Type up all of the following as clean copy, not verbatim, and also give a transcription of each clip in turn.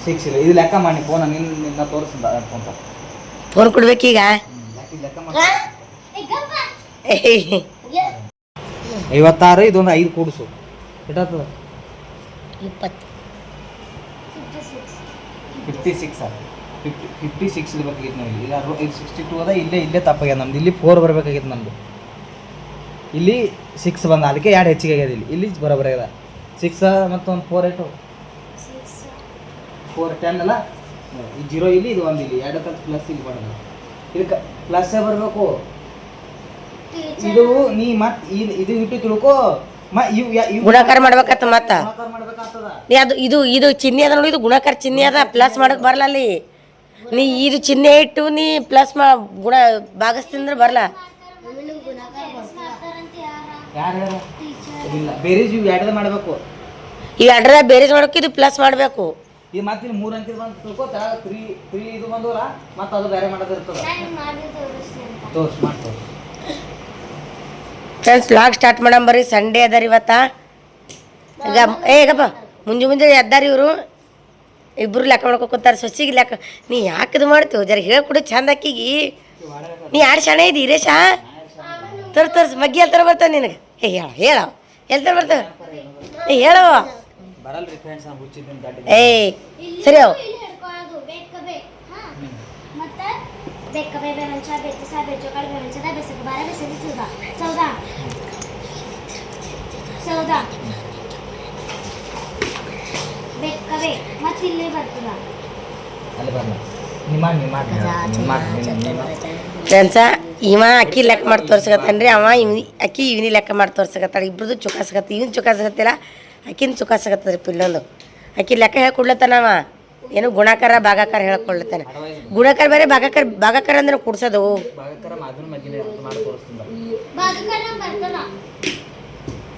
6 ಇಲ್ಲ ಇದು ಲೆಕ್ಕ ಮಾಡಿ ಫೋನ್ ನಿನ್ನ ತೋರಿಸಿದ ಫೋನ್ ಫೋನ್ ಕೊಡ್ಬೇಕೀಗ. ಲೆಕ್ಕ ಮಾಡಿ 56 ಇದೊಂದು 5 ಕೂಡಿಸು ಎಷ್ಟಾಗ್ತದೆ 56 56 ಇರ್ಬೇಕಾಗಿತ್ತು ನಾವು ಈಗ 62 ಅದ ಇಲ್ಲೇ ತಪ್ಪಾಗ್ಯದ ನಮ್ದು ಇಲ್ಲಿ 4 ಬರ್ಬೇಕಾಗಿತ್ತು ನಮ್ದು ಇಲ್ಲಿ 6 ಬಂದ ಅದಕ್ಕೆ 2 ಹೆಚ್ಚಿಗೆ ಆಗ್ಯದ ಇಲ್ಲಿ ಬರೋಬ್ಬರ ಆಗ್ಯದ 6 ಮತ್ತೊಂದು 4 8 4 10 ಅಲ್ಲ ಈ 0 ಇಲ್ಲಿ ಇದು 1 ಇಲ್ಲಿ 2 ಕಲ್ತು ಪ್ಲಸ್ ಇಲ್ಲಿ ಮಾಡೋದು ಇದಕ್ಕೆ ಪ್ಲಸ್ಸೇ ಬರಬೇಕು ಇದು ನೀ ಮತ್ತೆ ಇದು ಇಟ್ಟು ತಿಳ್ಕೊ ಗುಣಾಕಾರ ಮಾಡ್ಬೇಕತ್ತ ಮತ್ತ ಅದು ಇದು ಚಿಹ್ನೆ ಅದ ನೋಡಿ ಇದು ಗುಣಾಕಾರ ಚಿಹ್ನೆ ಅದ ಪ್ಲಸ್ ಮಾಡಕ್ ಬರಲ್ಲ ಅಲ್ಲಿ ನೀ ಇದು ಚಿಹ್ನೆ ಇಟ್ಟು ನೀ ಪ್ಲಸ್ ಗುಣ ಭಾಗಸ್ತಿಂದ್ರೆ ಬರಲ್ಲ ಬೇರೇಜ್ ಇವು ಎರಡದ ಮಾಡಬೇಕು ಈ ಎರಡರ ಬೇರೇಜ್ ಮಾಡಬೇಕು ಇದು ಪ್ಲಸ್ ಮಾಡಬೇಕು ಈ ಮತ್ತೆ ಇಲ್ಲಿ 3 ಅಂಕಿದ ಬಂದು ತಿಳ್ಕೊ 3 ಇದು ಬಂದವಲ್ಲ ಮತ್ತೆ ಅದು ಬೇರೆ ಮಾಡೋದಿರ್ತದೆ ತೋರ್ಸ್ ಮಾಡ್ತೇವೆ ಫ್ರೆಂಡ್ಸ್ ವ್ಲಾಗ್ ಸ್ಟಾರ್ಟ್ ಮಾಡಮ್ ಬರ್ರಿ ಸಂಡೇ ಅದಾರ ಇವತ್ತ ಈಗ ಏಗಪ್ಪ ಮುಂಜಾನೆ ಎದ್ದಾರ ಇವರು ಇಬ್ಬರು ಲೆಕ್ಕ ಮಾಡ್ಕೊತಾರೆ ಸೊಸಿಗೆ ಲೆಕ್ಕ ನೀ ಯಾಕದು ಮಾಡ್ತೀವಿ ಜರ ಹೇಳ್ಕೊಡು ಚಂದ ಅಕ್ಕಿಗೆ ನೀ ಯಾರು ಶಾಣೆ ಇದ್ದಿ ಹಿರೇಶ ತರ್ಸ್ ಮಗ್ಗಿ ಎಲ್ತರ ಬರ್ತಾವ ನಿನಗೆ ಹೇಳ ಎಲ್ತರ ಬರ್ತಾವ ಹೇಳವ ಏಯ್ ಸರಿ ಅವು ಫ್ರೆಂಡ್ಸ ಇವ ಅಕ್ಕಿ ಲೆಕ್ಕ ಮಾಡಿ ತೋರ್ಸಕತ್ತಾನ್ರಿ ಅವ ಅಕ್ಕಿ ಇವನಿ ಲೆಕ್ಕ ಮಾಡಿ ತೋರ್ಸಕತ್ತಾಳ ಇಬ್ರದ್ದು ಚುಕಾಸಕತ್ತ ಇವನ್ ಚುಕಾಸಕತ್ತಿಲ್ಲ ಅಕ್ಕಿನ ಚುಕಾಸಕತ್ತದ್ರಿ ಪಿಲ್ಲೊಂದು ಅಕ್ಕಿ ಲೆಕ್ಕ ಹೇಳ್ಕೊಡ್ಲತ್ತಾನವ ಏನು ಗುಣಾಕಾರ ಭಾಗಾಕಾರ ಹೇಳ್ಕೊಡ್ಲತ್ತಾನೆ ಗುಣಾಕಾರ ಬೇರೆ ಭಾಗಾಕಾರ ಅಂದ್ರೆ ಕುಡ್ಸೋದು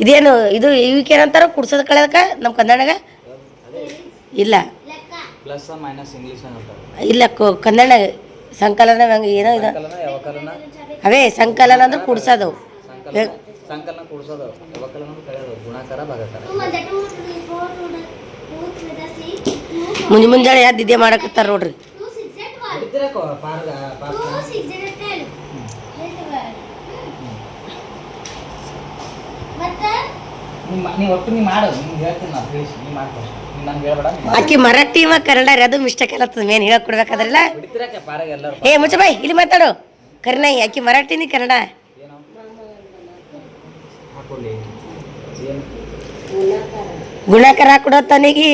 ಇದೇನು ಇದು ಇವಕ್ಕೇನಂತಾರ ಕುಡ್ಸೋದು ಕಳೆದಕ್ಕ ನಮ್ಮ ಕನ್ನಡಗ ಇಲ್ಲ ಇಲ್ಲ ಕನ್ನಡ ಸಂಕಲನ ಏನೋ ಇದು ಅವೇ ಸಂಕಲನ ಅಂದ್ರೆ ಕುಡ್ಸೋದು ಮುಂಜಾನೆ ಯಾವ್ದು ಇದೇ ಮಾಡಕತ್ತಾರ ನೋಡ್ರಿ ಅಕ್ಕಿ ಮರಾಠಿ ಕನ್ನಡ ಅದು ಮಿಸ್ಟೇಕ್ ಎಲ್ಲತ್ತದ ಮೇನ್ ಹೇಳಕ್ ಕೊಡ್ಬೇಕಾದ್ರಲ್ಲ ಏ ಮುಚ್ಚ ಬಾಯ್ ಇಲ್ಲಿ ಮಾತಾಡು ಕರ್ನಾಯಿ ಅಕ್ಕಿ ಮರಾಠಿನಿ ಕನ್ನಡ ಗುಣಾಕಾರ ಹಾಕೊಡತ್ತಾನಿಗಿ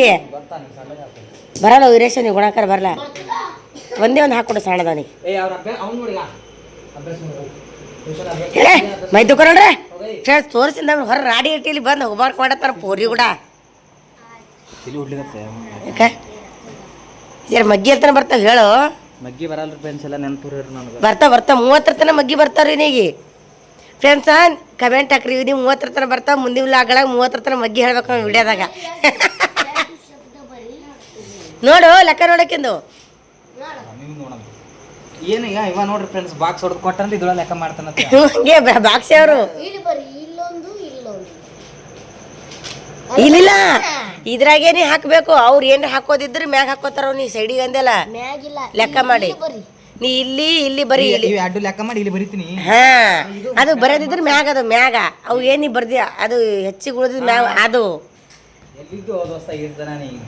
ಬರಲ್ಲ ವೀರೇಶ ನೀವು ಗುಣಾಕಾರ ಬರಲ್ಲ ಒಂದೇ ಒಂದು ಹಾಕೊಡು ಸಣ್ಣದವನಿಗೆ ಮೈ ತಗೊಂಡ್ರೆ ಫ್ರೆಂಡ್ಸ್ ತೋರಿಸಿದ ಹೊರ ರಾಡಿ ಇಟ್ಟಿಲಿ ಬಂದು ಹೋಮ್ವರ್ಕ್ ಮಾಡತ್ತಾರ ಪೋರಿ ಕೂಡ ಯಾಕೆ ಜರ ಮಗ್ಗಿ ಹತ್ರನ ಬರ್ತಾವ ಹೇಳು ಮಗ್ಗಿ ಬರಲ್ಲ ಫ್ರೆಂಡ್ಸ್ ಎಲ್ಲ ನೆನಪುರಿ ನನಗೆ ಬರ್ತಾವ 30 ತನಕ ಮಗ್ಗಿ ಬರ್ತಾವ್ರಿ ನೀಗಿ ಫ್ರೆಂಡ್ಸ ಕಮೆಂಟ್ ಹಾಕ್ರಿ ನೀವು 30 ತನಕ ಬರ್ತಾವ ಮುಂದಿನ ಲಾಗಳಾಗ 30 ತನಕ ಮಗ್ಗಿ ಹೇಳ್ಬೇಕು ವಿಡಿಯೋದಾಗ ನೋಡು ಲೆಕ್ಕ ನೋಡಕ್ಕಿಂದು ಏನು ಇವ ನೋಡ್ರಿ ಫ್ರೆಂಡ್ಸ್ ಬಾಕ್ಸ್ ಹೊಡೆದು ಕೊಟ್ಟಂದ್ರೆ ಇದ್ರೊಳಗೆ ಲೆಕ್ಕ ಮಾಡ್ತಾನ ಹಂಗೆ ಬಾಕ್ಸಿ ಅವರು ಇಲ್ಲ ಇದ್ರಾಗೇನಿ ಹಾಕ್ಬೇಕು ಅವ್ರು ಏನ್ರ ಹಾಕೋದಿದ್ರೆ ಮ್ಯಾಗ ಹಾಕೋತಾರ ನೀ ಸೈಡಿಗೆ ಅಂದೆಲ್ಲ ಲೆಕ್ಕ ಮಾಡಿ ನೀ ಇಲ್ಲಿ ಬರೀ ಅಡ್ಡು ಲೆಕ್ಕ ಮಾಡಿ ಇಲ್ಲಿ ಬರೀತೀನಿ ಹಾ ಅದು ಬರೋದಿದ್ರೆ ಮ್ಯಾಗ ಅದು ಮ್ಯಾಗ ಅವು ಏನಿ ಬರ್ದಿ ಅದು ಹೆಚ್ಚಿಗೆ ಉಳಿದ ಮ್ಯಾಗ ಅದು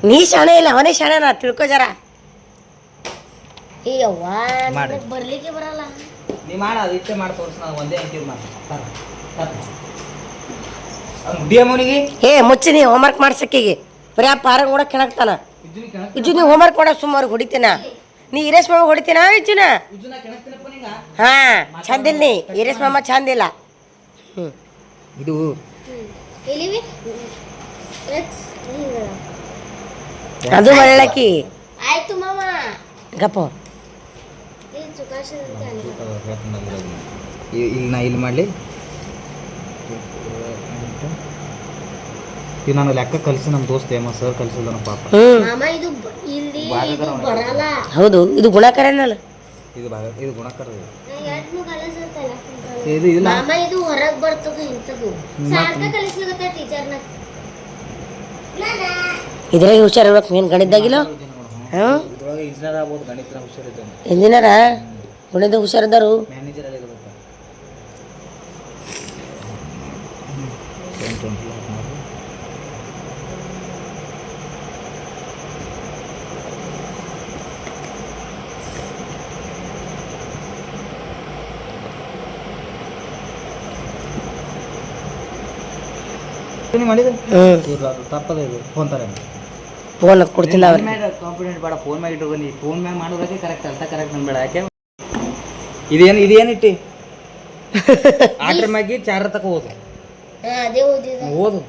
ನೀ ಶಾಣೆ ಇಲ್ಲ ಅವನೇ ಶಾಣೆ ನಾ ತಿಳ್ಕೊ ಜರ ಬರ್ಲಿಕ್ಕೆ ಬರಲ್ಲ ನೀ ಮಾಡ ಅದು ಇಷ್ಟೇ ಮಾಡಿ ತೋರಿಸ್ ನಾನು ಒಂದೇ ಅಂಕಿದ್ ಮುಡಿಯಮ್ಮನಿಗೆ ಏ ಮುಚ್ಚಿ ನೀ ಹೋಮ್ವರ್ಕ್ ಮಾಡ್ಸಕ್ಕಿಗೆ ಬರೀ ಆ ಪಾರಂಗ್ ಕೂಡ ಕೆಣಕ್ತಾನ ಇಜ್ಜು ನೀವು ಹೋಮ್ವರ್ಕ್ ಮಾಡೋ ಸುಮಾರು ಹೊಡಿತೀನ ನೀ ಹಿರೇಶ್ ಮಾಮ ಹೊಡಿತೀನ ಇಜ್ಜುನ ಹಾ ಚಂದಿಲ್ಲ ನೀ ಹಿರೇಶ್ ಮಾಮ ಚಂದಿಲ್ಲ ಇದು ಅದು ಒಳ್ಳಕಿ ಆಯ್ತು ಮಾಮ ಗಪ್ಪ ಈಗ ನಾ ಇಲ್ಲಿ ಮಾಡಲಿ ಈಗ ನಾನು ಲೆಕ್ಕ ಕಲಿಸಿ ನಮ್ಮ ದೋಸ್ತ ಸರ್ ಕಲಿಸಿದ ನಮ್ಮ ಪಾಪ ಹೌದು ಇದು ಗುಣಾಕಾರನಲ್ಲ ಇದು ಇದು ಗುಣಾಕಾರ ಇದು ಇಲ್ಲ ಇದು ಹೊರಗೆ ಬರ್ತದೆ ಇಂಥದ್ದು ಸಾರ್ಥ ಕಲಿಸ್ಲಿಕ್ಕೆ ಟೀಚರ್ನ ಇದ್ರಾಗ ಹುಷಾರಿರ್ಬೇಕು ಏನು ಗಣಿತಾಗಿಲ್ಲ ಹಾಂ ಇದ್ರೊಳಗೆ ಇಂಜಿನಿಯರ್ ಆಗ್ಬೋದು, ಗಣಿತ ಹುಷಾರಿದ್ದಾನೆ, ಇಂಜಿನಿಯರ ಗಣಿತ ಹುಷಾರಿದ್ದಾರು. ಮ್ಯಾನೇಜರ್ ಆಗಿರ್ಬೇಕು. ಮಾಡಿದ್ರು ತಪ್ಪದ ಇದು ಫೋನ್ ತರ ಫೋನ್ ಕೊಡ್ತಿಲ್ಲ ಅವ್ರಿಗೆ. ಕಾನ್ಫಿಡೆಂಟ್ ಬೇಡ, ಫೋನ್ ಮ್ಯಾಗ ಇಟ್ಟು ಬನ್ನಿ, ಫೋನ್ ಮ್ಯಾಗ ಮಾಡೋದಕ್ಕೆ ಕರೆಕ್ಟ್ ಅರ್ಥ ಕರೆಕ್ಟ್ ಅನ್ಬೇಡ. ಯಾಕೆ ಇದೇನು ಇಟ್ಟಿ ಆಟ್ರ ಮ್ಯಾಗಿ ಚಾರ ತಕ ಓದು ಅದೇ ಓದಿದ ಓದು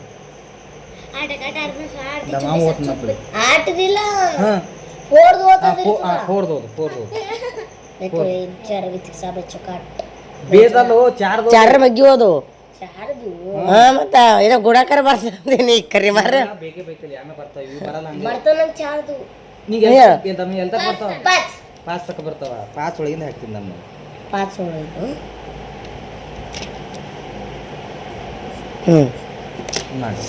ಮಾವು ಓದ್ನಪ್ಪಳಿ ಆಟದಿಲ್ಲ ಹಾಂ ಓಡ್ದು ಫೋರ್ದು ಬೇಕೋ ಬೇದಲ್ಲೋ ಚಾರ್ದು ಚಾರ ಬಗ್ಗೆ ಓದು. ಚಾರದು ಹಾಂ ಮತ್ತೆ ಏನೋ ಗುಡಾಕಾರ ಬರ್ತಂದೇನಿ ಕರಿ ಮಾರ ಬೇಕೇ ಬೇಕಲ್ಲಿ ಆಮೇಲೆ ಬರ್ತಾವ, ಇವು ಬರಲ್ಲ ಹಂಗೆ. ಬರ್ತಾವ ನಂಗೆ ಚಾರದು ನೀಗ ಎಲ್ ತಕ ಬರ್ತಾವ? ಪಾಸ್ ತಕ ಬರ್ತಾವ, ಪಾಸ್ ಒಳಗಿಂದ ಹಾಕ್ತೀನಿ ನಮ್ಮ ಪಾಸ್ ಒಳಗೆ ಮಾಡಿ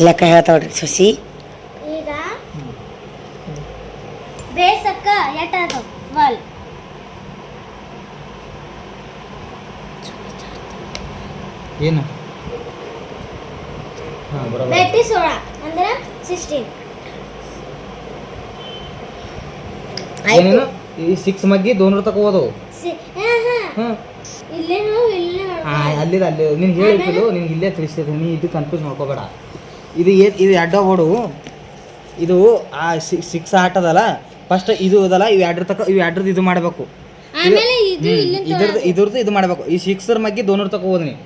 ಲೆಕ್ಕ ಹೇಳ್ತಾವ್ರಿ ಸೊಸಿ. ಈಗ ಬೇಸಕ್ಕ ಎಟ್ಟಾದ ವಾಲ್ ಏನು ಹಾಂ ಬರೋಬರ ಬೆಟ್ಟಿ 16 ಅಂದ್ರೆ 16 ಏನೇನು ಈ 6 ಮಗ್ಗಿ 200 ತಕ ಓದು. ಹಾಂ ಇಲ್ಲೇನು ಇಲ್ಲೇ ಅಲ್ಲಿ ನಿನ್ಗೆ ಹೇಳಿದ್ರು, ನಿನ್ಗೆ ಇಲ್ಲೇ ತಿಳಿಸ್ತಿದ್ದೀನಿ, ನೀ ಇದು ಕನ್ಫ್ಯೂಸ್ ಮಾಡ್ಕೋಬೇಡ. ಇದು ಇದು ಅಡ್ಡ ಓಡು, ಇದು ಆ 6 ಆಟದಲ್ಲ, ಫಸ್ಟ್ ಇದು ಅದಲ್ಲ, ಇವು ಎರಡ್ರದ್ದು ಇದು ಮಾಡಬೇಕು, ಆಮೇಲೆ ಇದು ಇದ್ರದ್ದು ಇದು ಮಾಡಬೇಕು. ಈ 6 ಮಗ್ಗಿ 200 ತಕ ಓದ್ನಿ,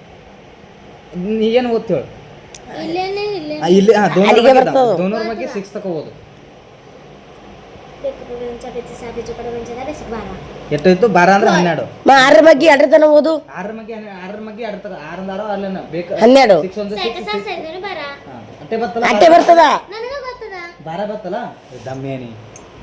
ನೀ ಏನು ಓದ್ತೇಳು ಇಲ್ಲೇನೆ ಇಲ್ಲೇ ಇಲ್ಲಿ ಅಲ್ಲಿಗೆ ಬರ್ತದೆ. 200 ಮಗ್ಗಿ 6 ತಕ ಓದು. ಬೇಕು ಬೆಂಚ ಬೆಚ್ಚ ಸಾಬೆಚ್ಚ ಕಡೆ ಬೆಂಚದ ಬೆಸಕ್ ಬಾರ ಎಷ್ಟಾಯ್ತು? 12 ಅಂದ್ರೆ 12. 6 ಬಗ್ಗೆ 2 ತನ ಓದು. 6 ಮಗ್ಗಿ 2 ತಕ 6 ಅಲ್ಲೇನ ಬೇಕು 12 6 ಒಂದು 6 ಸೈದನೆ ಬಾರ ಅಟ್ಟೆ ಬತ್ತಲ್ಲ, ಅಟ್ಟೆ ಬರ್ತದ. ನನಗ ಗೊತ್ತದ 12 ಬತ್ತಲ್ಲ, ದಮ್ಮೇನಿ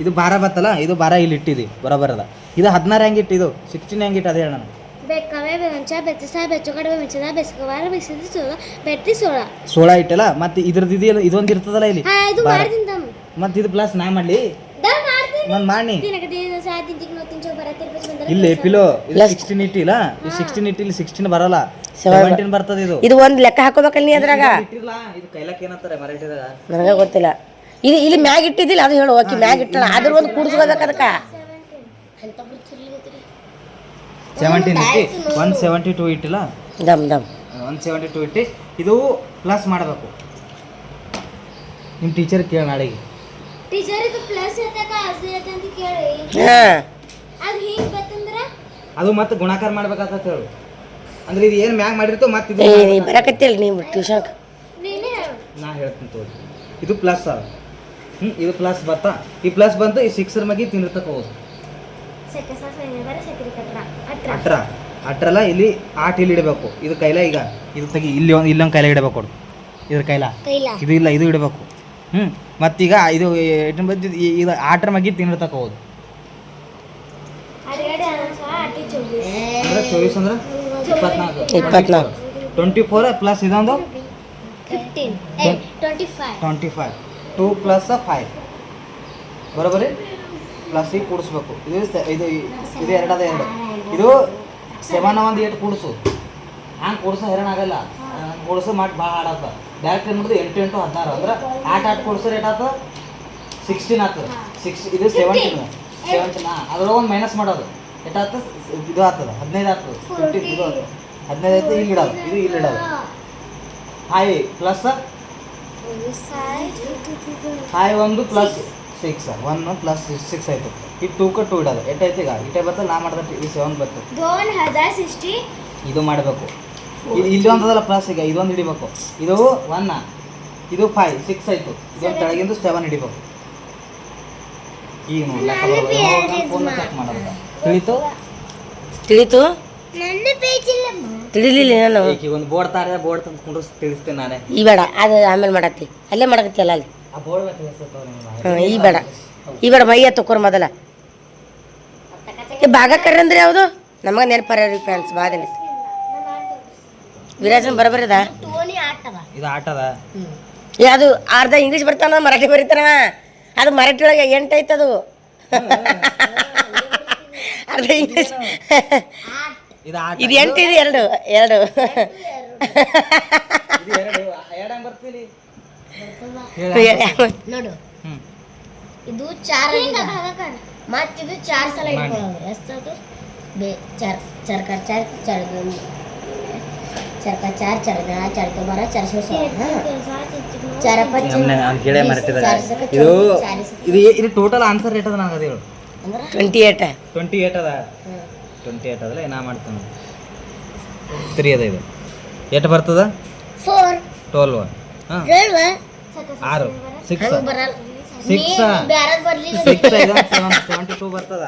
ಇದು 12 ಬತ್ತಲ್ಲ, ಇದು 12 ಇಲ್ಲಿ ಇಟ್ಟಿದಿ ಬರೋಬರದ. ಇದು 16 ಹೆಂಗೆ ಇಟ್ಟಿದ್ದು, 16 ಹೆಂಗೆ ಇಟ್ಟು ಅದೇ ಹೇಳ ನಾನು. ಬೇಕವೇ ಬೆಂಚ ಬೆಚ್ಚ ಸಾಬೆಚ್ಚ ಕಡೆ ಬೆಂಚದ ಬೆಸಕ್ ಬಾರ ಬೆಸದ ಸೋಳ ಬೆಟ್ಟಿ 16 16 ಇಟ್ಟಲ್ಲ, ಮತ್ತೆ ಇದ್ರದ್ದು ಇದೆಯಲ್ಲ, ಇದೊಂದು ಇರ್ತದಲ್ಲ ಇಲ್ಲಿ, ಇದು ಮಾಡ್ತೀನಿ ದಮ್ ಮತ್ತೆ ಇದು ಪ್ಲಸ್ ನಾ ಮಾಡ್ಲಿ, ದಮ್ ಮಾಡ್ತೀನಿ ನಾನು ಮಾಡಿ ದಿನಕ ದಿನ ಸಾತಿ ದಿನ ನೋತಿಂಚ ಬರ ತಿರ್ಪತಿ ಬಂದರೆ ಇಲ್ಲಿ ಪಿಲೋ ಇದು 16 ಇಟ್ಟಿಲ್ಲ, ಈ 16 ಇಟ್ಟು ಇಲ್ಲಿ 16 ಬರಲ್ಲ, 17 ಬರ್ತದೆ. ಇದು ಒಂದು ಲೆಕ್ಕ ಹಾಕೋಬೇಕಲ್ಲ ನೀ ಅದ್ರಾಗ. ಇಟ್ಟಿಲ್ಲ, ಇದು ಕೈಲಕ್ಕೆ ಏನಂತಾರೆ ಮರಾಠಿದಾಗ, ನನಗೆ ಗೊತ್ತಿಲ್ಲ. ಇಲ್ಲಿ ಮ್ಯಾಗ್ ಇಟ್ಟಿದ್ದಿಲ್ಲ, ಅದು ಹೇಳು. ಆಕಿ ಮ್ಯಾಗ್ ಇಟ್ಟಲ್ಲ, ಅದ್ರ ಒಂದು ಕೂಡಿಸ್ಕೋಬೇಕು ಅದಕ್ಕೆ. ಅಂತ ಬಿಡ್ತಿರ್ಲಿದ್ರಿ 17 ಇಟ್ಟು 172 ಇಟ್ಟಿಲ್ಲ, ದಮ್ 172 ಇಟ್ಟು ಇದು ಪ್ಲಸ್ ಮಾಡಬೇಕು. ನಿಮ್ಮ ಟೀಚರ್ ಕೇಳಿ ನಾಳೆಗೆ, ಟೀಚರ್ ಇದು ಪ್ಲಸ್ ಐತಕ ಆಸೆ ಐತೆ ಅಂತ ಕೇಳಿ ಹಾಂ ಅದು ಹಿಂಗ್ ಬತ್ತಂದ್ರೆ ಅದು ಮತ್ತೆ ಗುಣಾಕಾರ ಮಾಡ್ಬೇಕಂತ ಹೇಳು. ಅಂದ್ರೆ ಇದು ಏನು ಮ್ಯಾಗ್ ಮಾಡಿರ್ತೋ ಮತ್ತೆ ಇದು ನೀ ಬರಕತ್ತಿಲ್ಲ ನೀವು ಟ್ಯೂಷನ್. ನೀನೇ ಹೇಳು ನಾ ಹೇಳ್ತೀನಿ ತೋರಿ, ಇದು ಪ್ಲಸ್ ಅದ. ಇದು ಪ್ಲಸ್ ಬರ್ತಾ, ಈ ಪ್ಲಸ್ ಬಂತು, ಈ 6 ಮಗಿ ತಿನ್ನಿರ್ತಕ್ಕ ಹೋದು ಸೆಕೆ ಸಾಸನೆ ಬರ ಸೆಕ್ರಿ ಕಟ್ರ ಅಟ್ರ 18 ಇಲ್ಲಿ 8 ಇಲ್ಲಿ ಇಡಬೇಕು. ಇದು ಕೈಲ ಈಗ ಇದು ತೆಗಿ, ಇಲ್ಲೊಂದು ಕೈಲ ಇಡಬೇಕು ಕೊಡು, ಇದ್ರ ಕೈಲ ಕೈಲ ಇದು ಇಲ್ಲ, ಇದು ಇಡಬೇಕು. ಮತ್ತೀಗ ಇದು ಇದು 8 ಮಗಿ ತಿನ್ನಿರ್ತಕ್ಕ ಹೋದು ಅರೆಗಡೆ ಅನಸ ಅಟ್ಟಿ 24 ಅಂದ್ರೆ 24 ಅಂದ್ರೆ 24 24 ಪ್ಲಸ್ ಇದೊಂದು 15 25 2 ಪ್ಲಸ್ 5 ಬರೋಬರಿ, ಪ್ಲಸ್ ಈಗ ಕೂಡಿಸ್ಬೇಕು. ಇದು ಎರಡದ 2, ಇದು 7 ಒಂದು 8 ಕೂಡಿಸು, ಹಂಗೆ ಕೂಡಿಸೋ ಹೈರಾಣ ಆಗಲ್ಲ, ಕೂಡಿಸೋ ಮಾಡಿ ಭಾಳ ಹಾಡತ್ತ. ಡೈರೆಕ್ಟ್ ಏನು ಮಾಡೋದು 8 8 16 ಅಂದ್ರೆ 8 ಕೂಡಿಸೋ ರೇಟ್ ಆತ 16 ಆಗ್ತದೆ. 6 ಇದು 17 ಅದ್ರೊಳಗೆ ಒಂದು ಮೈನಸ್ ಮಾಡೋದು ಎಷ್ಟಾಗ್ತದೆ, ಇದು ಆಗ್ತದೆ 15 ಆಗ್ತದೆ, 15 ಇದು ಆಗ್ತದೆ 15 ಆಯ್ತು. ಇಲ್ಲಿ ಇಡೋದು, ಇದು ಇಲ್ಲಿ ಇಡೋದು. Hi plus hi 1 plus 6 1 plus 6 ಆಯಿತು. ಇದು 2 ಕ 2 ಇಡೋದು ಎಷ್ಟಾಯ್ತು, ಈಗ ಇಟ್ಟೆ ಬರ್ತಲ್ಲ, ನಾ ಮಾಡಿದ್ರೆ ಈ 7 ಬರ್ತದೆ. 2060 ಇದು ಮಾಡಬೇಕು. ಇಲ್ಲಿ ಒಂದದಲ್ಲ ಪ್ಲಸ್, ಈಗ ಇದೊಂದು ಹಿಡಿಬೇಕು, ಇದು 1 ಇದು 5 6 ಆಯಿತು. ಇದೊಂದು ತೆಳಗಿಂದು 7 ಹಿಡಿಬೇಕು. ಈಗ ನೋಡಿ ಲೆಕ್ಕ ಬರೋದು, ಫೋನ್ ಚೆಕ್ ಮಾಡೋದು ತಿಳಿತು. ನನ್ನ ಪೇಜ್ ಇಲ್ಲ ತಿಳಿಲಿಲ್ಲ ನಾನು. ಈಗ ಒಂದು ಬೋರ್ಡ್ ಬೋರ್ಡ್ ತಂದು ಕುಂಡ್ರಿಸಿ ತಿಳಿಸ್ತೇನೆ ನಾನೇ. ಈ ಬೇಡ, ಅದು ಆಮೇಲೆ ಮಾಡತ್ತಿ, ಅಲ್ಲೇ ಮಾಡಕತ್ತಿ ಅಲ್ಲ ಅಲ್ಲಿ. ಆ ಬೋರ್ಡ್ ಹಾಂ ಈ ಬೇಡ ಮೈಯ ತಕೋರ್ ಮೊದಲ. ಭಾಗ ಕರ್ರಿ ಅಂದ್ರೆ ಯಾವುದು ನಮಗೆ ನೆನಪರ ಫ್ಯಾನ್ಸ್ ಭಾಳ ದಿನ. ವಿರಾಜನ್ ಬರಬರದ ಟೋನಿ ಇದು ಆಟದ ಅದು ಅರ್ಧ ಇಂಗ್ಲೀಷ್ ಬರ್ತಾನ ಮರಾಠಿ ಬರೀತಾನ ಅದು ಮರಾಠಿ ಒಳಗೆ 8 ಐತೆ ಅದು ಅರ್ಧ ಇಂಗ್ಲೀಷ್ ಇದು ಆಟ ಇದು 8 ಇದು 2 ಇದು ಎರಡು ಬರ್ತೀರಿ ನೋಡು ಹ್ಮ್ ಇದು 4 ಮತ್ತಿದು 4 ಸಲ ಇಟ್ಕೊಳ್ಳೋದು ಎಷ್ಟದು ಚರ್ಕ ಇದು ಟೋಟಲ್ ಆನ್ಸರ್ ರೇಟ್ ಅದ ನನಗೆ ಅದು ಹೇಳು 28 ಅದ 28 ಅದಲ್ಲ ನಾ ಮಾಡ್ತಾನೆ 3 ಅದ ಇದು ಎಷ್ಟು ಬರ್ತದ 12 ಹಾಂ 6 6 72 ಬರ್ತದ